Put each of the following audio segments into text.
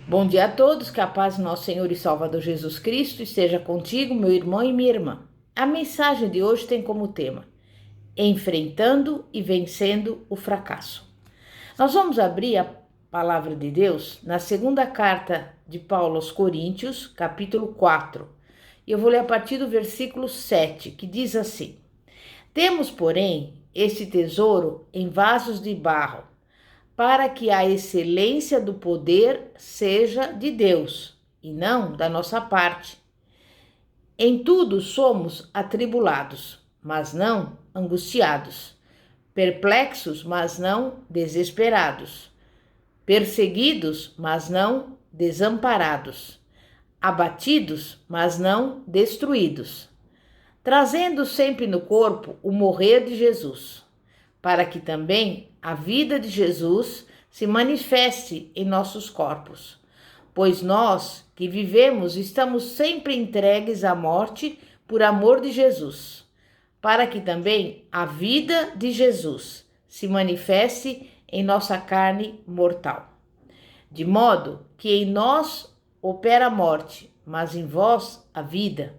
Bom dia a todos, que a paz do nosso Senhor e Salvador Jesus Cristo esteja contigo, meu irmão e minha irmã. A mensagem de hoje tem como tema: enfrentando e vencendo o fracasso. Nós vamos abrir a palavra de Deus na segunda carta de Paulo aos Coríntios, capítulo 4. E eu vou ler a partir do versículo 7, que diz assim: Temos, porém, este tesouro em vasos de barro, para que a excelência do poder seja de Deus, e não da nossa parte. Em tudo somos atribulados, mas não angustiados, perplexos, mas não desesperados, perseguidos, mas não desamparados, abatidos, mas não destruídos, trazendo sempre no corpo o morrer de Jesus, para que também a vida de Jesus se manifeste em nossos corpos. Pois nós que vivemos estamos sempre entregues à morte por amor de Jesus, para que também a vida de Jesus se manifeste em nossa carne mortal. De modo que em nós opera a morte, mas em vós a vida.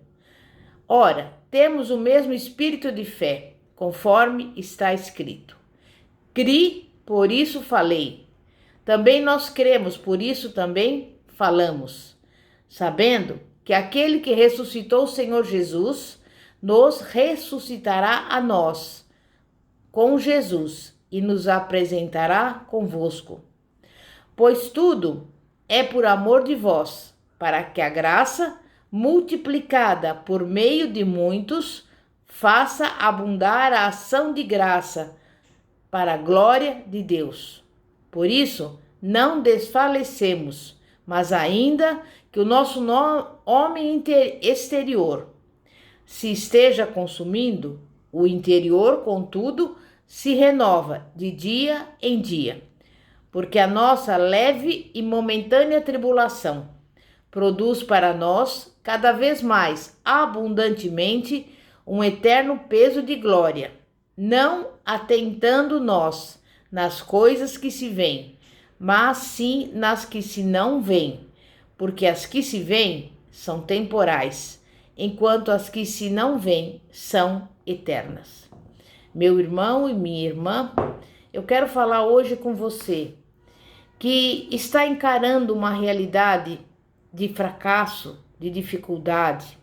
Ora, temos o mesmo espírito de fé, conforme está escrito: Cri, por isso falei. Também nós cremos, por isso também falamos, sabendo que aquele que ressuscitou o Senhor Jesus nos ressuscitará a nós com Jesus e nos apresentará convosco. Pois tudo é por amor de vós, para que a graça, multiplicada por meio de muitos, faça abundar a ação de graça para a glória de Deus. Por isso, não desfalecemos, mas ainda que o nosso homem exterior se esteja consumindo, o interior, contudo, se renova de dia em dia, porque a nossa leve e momentânea tribulação produz para nós cada vez mais abundantemente um eterno peso de glória, não atentando nós nas coisas que se veem, mas sim nas que se não veem, porque as que se veem são temporais, enquanto as que se não veem são eternas. Meu irmão e minha irmã, eu quero falar hoje com você que está encarando uma realidade de fracasso, de dificuldade.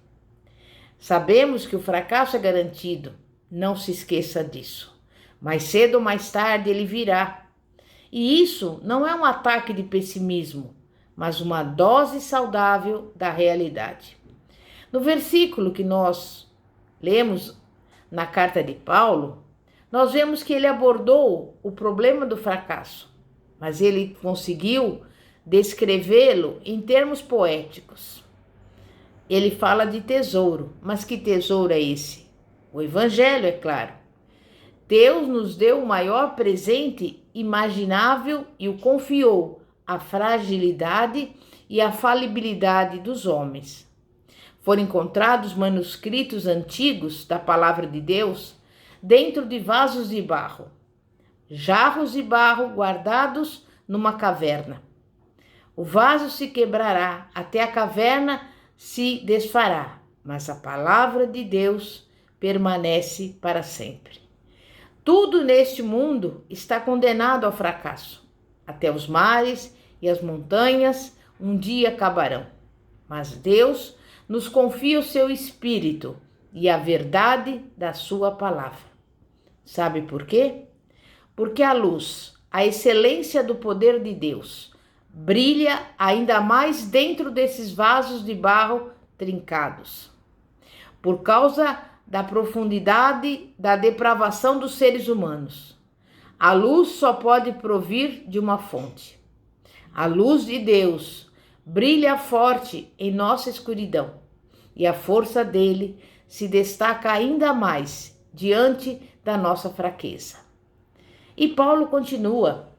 Sabemos que o fracasso é garantido, não se esqueça disso. Mais cedo ou mais tarde ele virá. E isso não é um ataque de pessimismo, mas uma dose saudável da realidade. No versículo que nós lemos na carta de Paulo, nós vemos que ele abordou o problema do fracasso, mas ele conseguiu descrevê-lo em termos poéticos. Ele fala de tesouro, mas que tesouro é esse? O Evangelho, é claro. Deus nos deu o maior presente imaginável e o confiou à fragilidade e à falibilidade dos homens. Foram encontrados manuscritos antigos da palavra de Deus dentro de vasos de barro, jarros de barro guardados numa caverna. O vaso se quebrará, até a caverna se desfará, mas a palavra de Deus permanece para sempre. Tudo neste mundo está condenado ao fracasso. Até os mares e as montanhas um dia acabarão. Mas Deus nos confia o seu Espírito e a verdade da sua palavra. Sabe por quê? Porque a luz, a excelência do poder de Deus, brilha ainda mais dentro desses vasos de barro trincados. Por causa da profundidade da depravação dos seres humanos, a luz só pode provir de uma fonte. A luz de Deus brilha forte em nossa escuridão e a força dele se destaca ainda mais diante da nossa fraqueza. E Paulo continua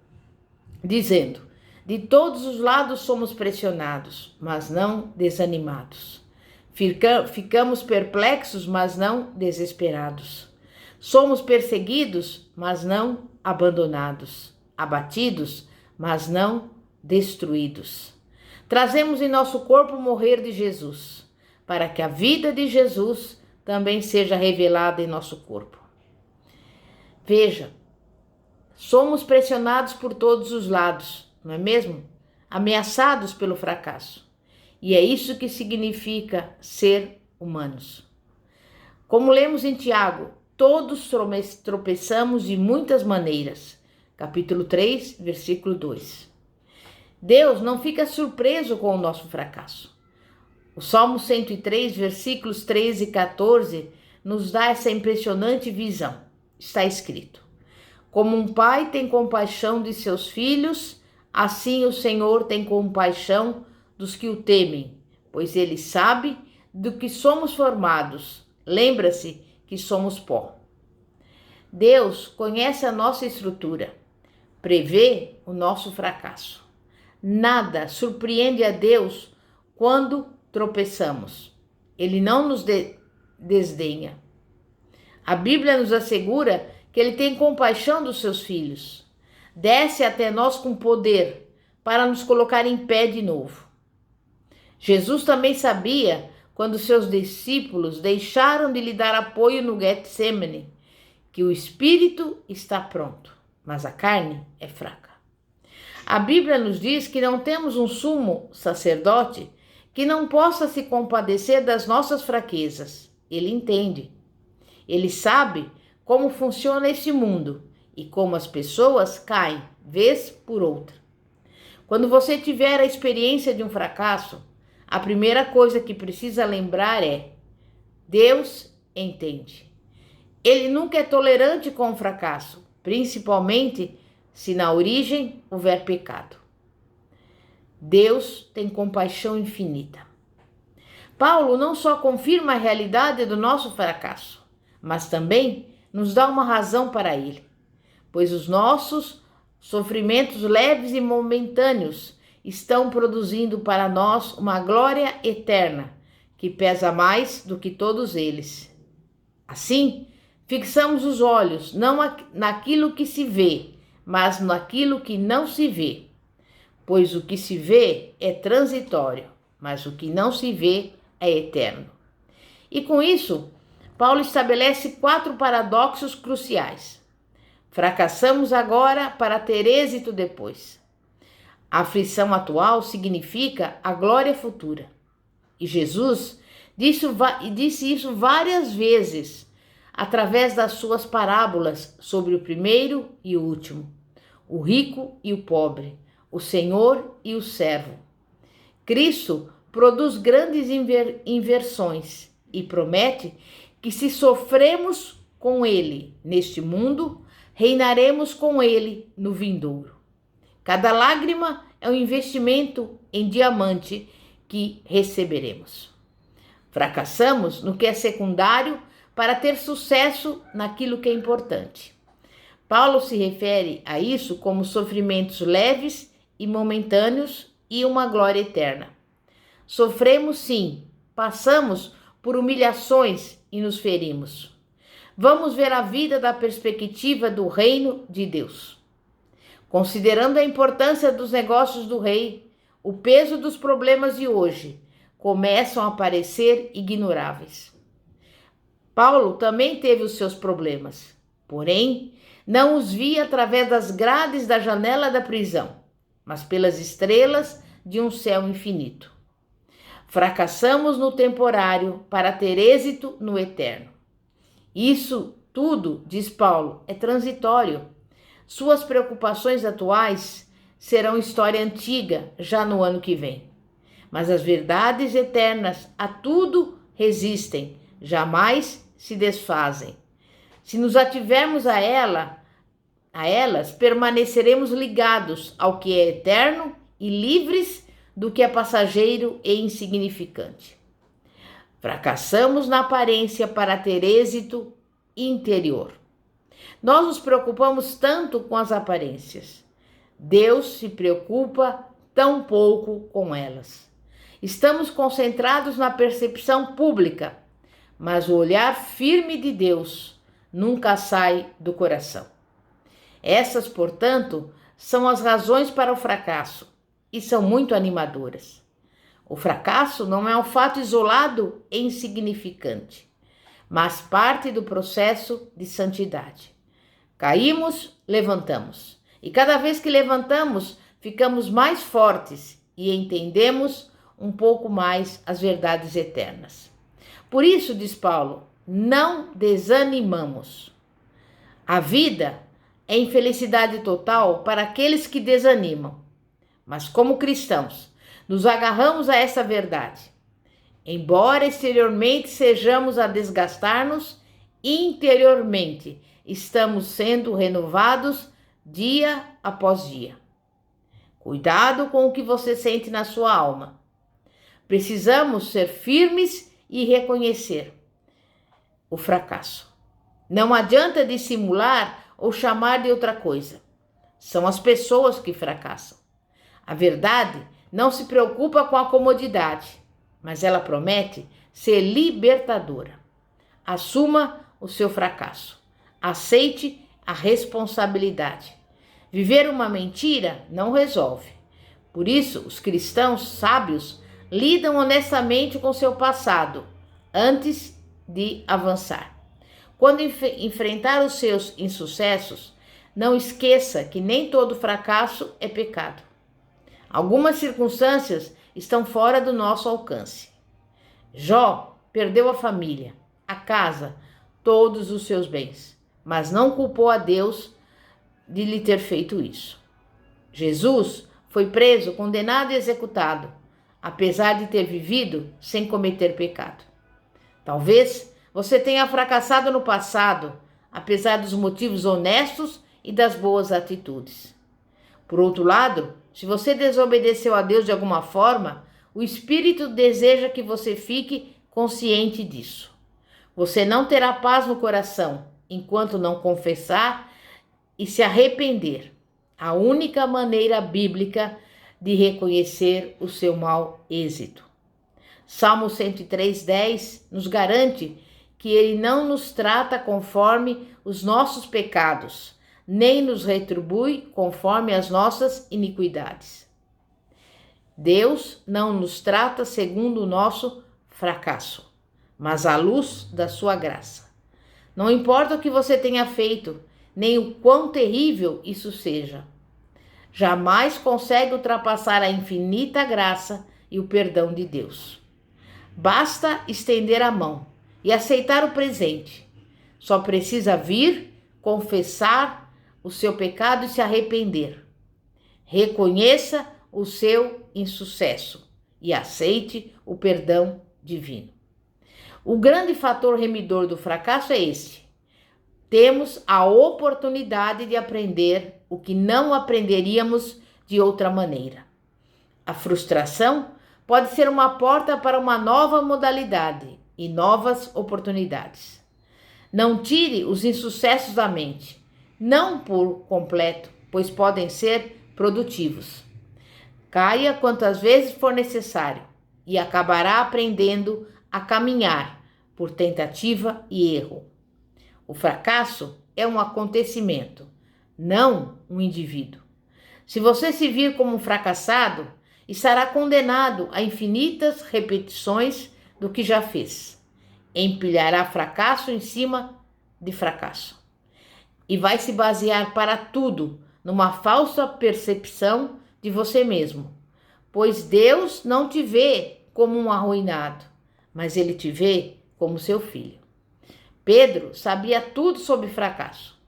dizendo: de todos os lados somos pressionados, mas não desanimados. Ficamos perplexos, mas não desesperados. Somos perseguidos, mas não abandonados. Abatidos, mas não destruídos. Trazemos em nosso corpo o morrer de Jesus, para que a vida de Jesus também seja revelada em nosso corpo. Veja, somos pressionados por todos os lados, não é mesmo? Ameaçados pelo fracasso. E é isso que significa ser humanos. Como lemos em Tiago, todos tropeçamos de muitas maneiras. Capítulo 3, versículo 2. Deus não fica surpreso com o nosso fracasso. O Salmo 103, versículos 13 e 14, nos dá essa impressionante visão. Está escrito: como um pai tem compaixão de seus filhos, assim o Senhor tem compaixão dos que o temem, pois ele sabe do que somos formados. Lembra-se que somos pó. Deus conhece a nossa estrutura, prevê o nosso fracasso. Nada surpreende a Deus quando tropeçamos. Ele não nos desdenha. A Bíblia nos assegura que ele tem compaixão dos seus filhos. Desce até nós com poder para nos colocar em pé de novo. Jesus também sabia quando seus discípulos deixaram de lhe dar apoio no Getsemane, que o espírito está pronto, mas a carne é fraca. A Bíblia nos diz que não temos um sumo sacerdote que não possa se compadecer das nossas fraquezas. Ele entende. Ele sabe como funciona esse mundo e como as pessoas caem, vez por outra. Quando você tiver a experiência de um fracasso, a primeira coisa que precisa lembrar é: Deus entende. Ele nunca é tolerante com o fracasso, principalmente se na origem houver pecado. Deus tem compaixão infinita. Paulo não só confirma a realidade do nosso fracasso, mas também nos dá uma razão para ele, pois os nossos sofrimentos leves e momentâneos estão produzindo para nós uma glória eterna, que pesa mais do que todos eles. Assim, fixamos os olhos não naquilo que se vê, mas naquilo que não se vê, pois o que se vê é transitório, mas o que não se vê é eterno. E com isso, Paulo estabelece 4 paradoxos cruciais. Fracassamos agora para ter êxito depois. A aflição atual significa a glória futura. E Jesus disse isso várias vezes, através das suas parábolas sobre o primeiro e o último, o rico e o pobre, o senhor e o servo. Cristo produz grandes inversões e promete que se sofremos com ele neste mundo, reinaremos com ele no vindouro. Cada lágrima é um investimento em diamante que receberemos. Fracassamos no que é secundário para ter sucesso naquilo que é importante. Paulo se refere a isso como sofrimentos leves e momentâneos e uma glória eterna. Sofremos sim, passamos por humilhações e nos ferimos. Vamos ver a vida da perspectiva do reino de Deus. Considerando a importância dos negócios do rei, o peso dos problemas de hoje começam a parecer ignoráveis. Paulo também teve os seus problemas, porém, não os via através das grades da janela da prisão, mas pelas estrelas de um céu infinito. Fracassamos no temporário para ter êxito no eterno. Isso tudo, diz Paulo, é transitório. Suas preocupações atuais serão história antiga já no ano que vem. Mas as verdades eternas a tudo resistem, jamais se desfazem. Se nos ativermos a elas, permaneceremos ligados ao que é eterno e livres do que é passageiro e insignificante. Fracassamos na aparência para ter êxito interior. Nós nos preocupamos tanto com as aparências. Deus se preocupa tão pouco com elas. Estamos concentrados na percepção pública, mas o olhar firme de Deus nunca sai do coração. Essas, portanto, são as razões para o fracasso. e são muito animadoras. O fracasso não é um fato isolado e insignificante, mas parte do processo de santidade. Caímos, levantamos. E cada vez que levantamos, ficamos mais fortes e entendemos um pouco mais as verdades eternas. Por isso, diz Paulo, não desanimamos. A vida é infelicidade total para aqueles que desanimam. Mas como cristãos, nos agarramos a essa verdade. Embora exteriormente sejamos a desgastar-nos, interiormente estamos sendo renovados dia após dia. Cuidado com o que você sente na sua alma. Precisamos ser firmes e reconhecer o fracasso. Não adianta dissimular ou chamar de outra coisa. São as pessoas que fracassam. A verdade não se preocupa com a comodidade, mas ela promete ser libertadora. Assuma o seu fracasso. Aceite a responsabilidade. Viver uma mentira não resolve. Por isso, os cristãos sábios lidam honestamente com seu passado antes de avançar. Quando enfrentar os seus insucessos, não esqueça que nem todo fracasso é pecado. Algumas circunstâncias estão fora do nosso alcance. Jó perdeu a família, a casa, todos os seus bens, mas não culpou a Deus de lhe ter feito isso. Jesus foi preso, condenado e executado, apesar de ter vivido sem cometer pecado. Talvez você tenha fracassado no passado, apesar dos motivos honestos e das boas atitudes. Por outro lado, se você desobedeceu a Deus de alguma forma, o Espírito deseja que você fique consciente disso. Você não terá paz no coração enquanto não confessar e se arrepender. A única maneira bíblica de reconhecer o seu mau êxito. Salmo 103:10 nos garante que Ele não nos trata conforme os nossos pecados, nem nos retribui conforme as nossas iniquidades. Deus não nos trata segundo o nosso fracasso, mas à luz da sua graça. Não importa o que você tenha feito, nem o quão terrível isso seja. Jamais consegue ultrapassar a infinita graça e o perdão de Deus. Basta estender a mão e aceitar o presente. Só precisa vir, confessar o seu pecado e se arrepender. Reconheça o seu insucesso e aceite o perdão divino. O grande fator remidor do fracasso é esse. Temos a oportunidade de aprender o que não aprenderíamos de outra maneira. A frustração pode ser uma porta para uma nova modalidade e novas oportunidades. Não tire os insucessos da mente, não por completo, pois podem ser produtivos. Caia quantas vezes for necessário e acabará aprendendo a caminhar por tentativa e erro. O fracasso é um acontecimento, não um indivíduo. Se você se vir como um fracassado, estará condenado a infinitas repetições do que já fez. Empilhará fracasso em cima de fracasso. E vai se basear para tudo numa falsa percepção de você mesmo. Pois Deus não te vê como um arruinado, mas Ele te vê como seu filho. Pedro sabia tudo sobre fracasso.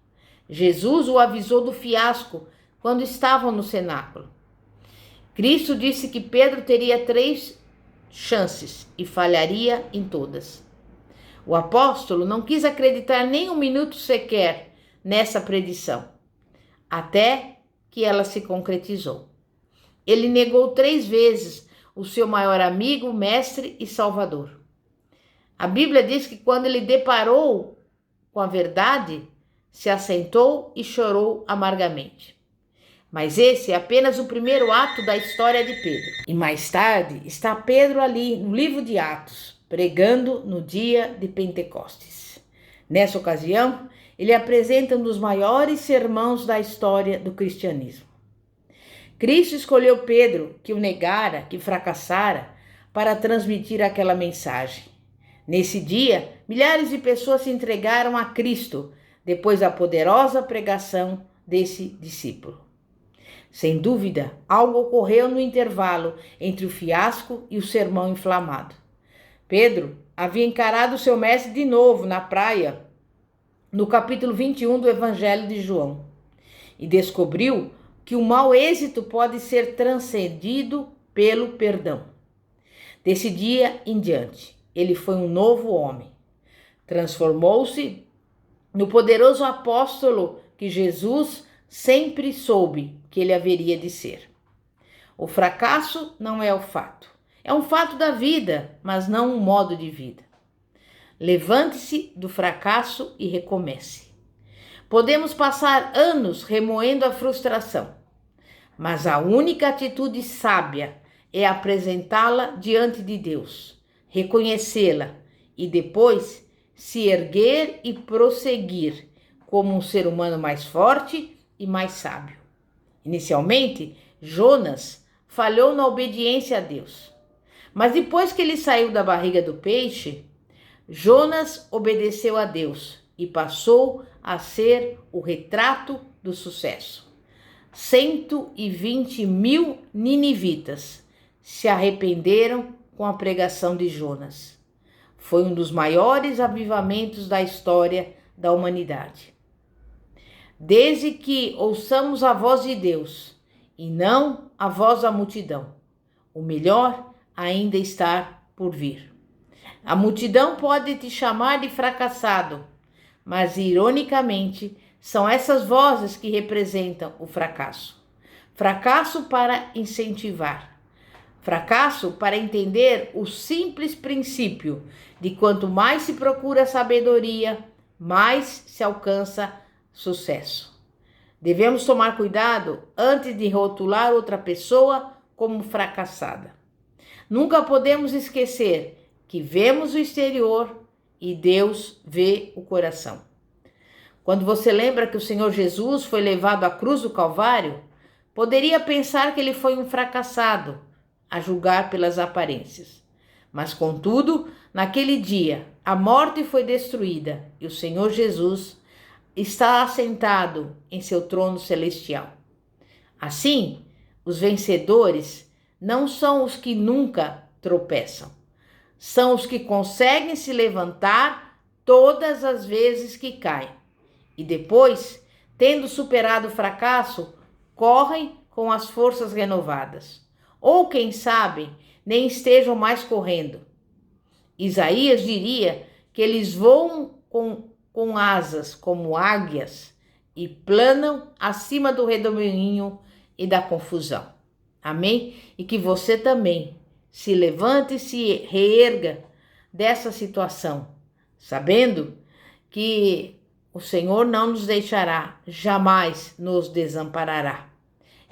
Jesus o avisou do fiasco quando estavam no cenáculo. Cristo disse que Pedro teria 3 chances e falharia em todas. O apóstolo não quis acreditar nem um minuto sequer nessa predição, até que ela se concretizou. Ele negou 3 vezes o seu maior amigo, mestre e salvador. A Bíblia diz que quando ele deparou com a verdade, se assentou e chorou amargamente. Mas esse é apenas o primeiro ato da história de Pedro. E mais tarde está Pedro ali no livro de Atos, pregando no dia de Pentecostes. Nessa ocasião, ele apresenta um dos maiores sermões da história do cristianismo. Cristo escolheu Pedro, que o negara, que fracassara, para transmitir aquela mensagem. Nesse dia, milhares de pessoas se entregaram a Cristo depois da poderosa pregação desse discípulo. Sem dúvida, algo ocorreu no intervalo entre o fiasco e o sermão inflamado. Pedro havia encarado seu mestre de novo na praia, no capítulo 21 do Evangelho de João, e descobriu que o mau êxito pode ser transcendido pelo perdão. Desse dia em diante, ele foi um novo homem. Transformou-se no poderoso apóstolo que Jesus sempre soube que ele haveria de ser. O fracasso não é o fato. É um fato da vida, mas não um modo de vida. Levante-se do fracasso e recomece. Podemos passar anos remoendo a frustração, mas a única atitude sábia é apresentá-la diante de Deus, reconhecê-la e depois se erguer e prosseguir como um ser humano mais forte e mais sábio. Inicialmente, Jonas falhou na obediência a Deus, mas depois que ele saiu da barriga do peixe, Jonas obedeceu a Deus e passou a ser o retrato do sucesso. 120.000 ninivitas se arrependeram com a pregação de Jonas. Foi um dos maiores avivamentos da história da humanidade. Desde que ouçamos a voz de Deus e não a voz da multidão, o melhor ainda está por vir. A multidão pode te chamar de fracassado, mas ironicamente são essas vozes que representam o fracasso. Fracasso para incentivar. Fracasso para entender o simples princípio de quanto mais se procura sabedoria, mais se alcança sucesso. Devemos tomar cuidado antes de rotular outra pessoa como fracassada. Nunca podemos esquecer que vemos o exterior e Deus vê o coração. Quando você lembra que o Senhor Jesus foi levado à cruz do Calvário, poderia pensar que ele foi um fracassado, a julgar pelas aparências. Mas, contudo, naquele dia, a morte foi destruída e o Senhor Jesus está assentado em seu trono celestial. Assim, os vencedores não são os que nunca tropeçam, são os que conseguem se levantar todas as vezes que caem. E depois, tendo superado o fracasso, correm com as forças renovadas. Ou, quem sabe, nem estejam mais correndo. Isaías diria que eles voam com asas como águias e planam acima do redemoinho e da confusão. Amém? E que você também se levante e se reerga dessa situação, sabendo que o Senhor não nos deixará, jamais nos desamparará.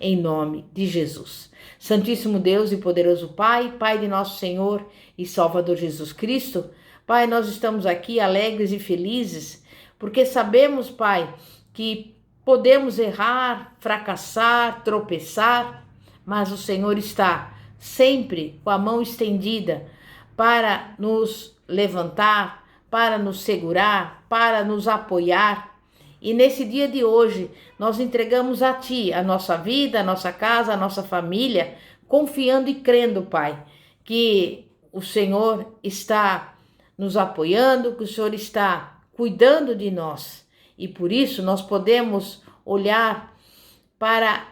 Em nome de Jesus. Santíssimo Deus e poderoso Pai, Pai de nosso Senhor e Salvador Jesus Cristo, Pai, nós estamos aqui alegres e felizes, porque sabemos, Pai, que podemos errar, fracassar, tropeçar, mas o Senhor está sempre com a mão estendida para nos levantar, para nos segurar, para nos apoiar. E nesse dia de hoje, nós entregamos a Ti a nossa vida, a nossa casa, a nossa família, confiando e crendo, Pai, que o Senhor está nos apoiando, que o Senhor está cuidando de nós. E por isso nós podemos olhar para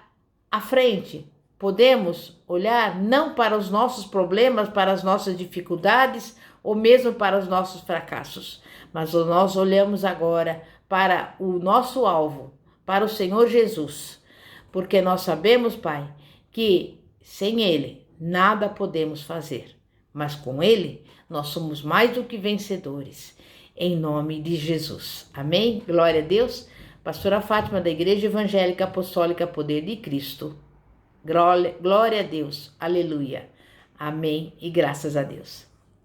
a frente, podemos olhar não para os nossos problemas, para as nossas dificuldades ou mesmo para os nossos fracassos, mas nós olhamos agora para o nosso alvo, para o Senhor Jesus, porque nós sabemos, Pai, que sem Ele nada podemos fazer, mas com Ele nós somos mais do que vencedores, em nome de Jesus. Amém? Glória a Deus. Pastora Fátima, da Igreja Evangélica Apostólica Poder de Cristo. Glória a Deus. Aleluia. Amém e graças a Deus.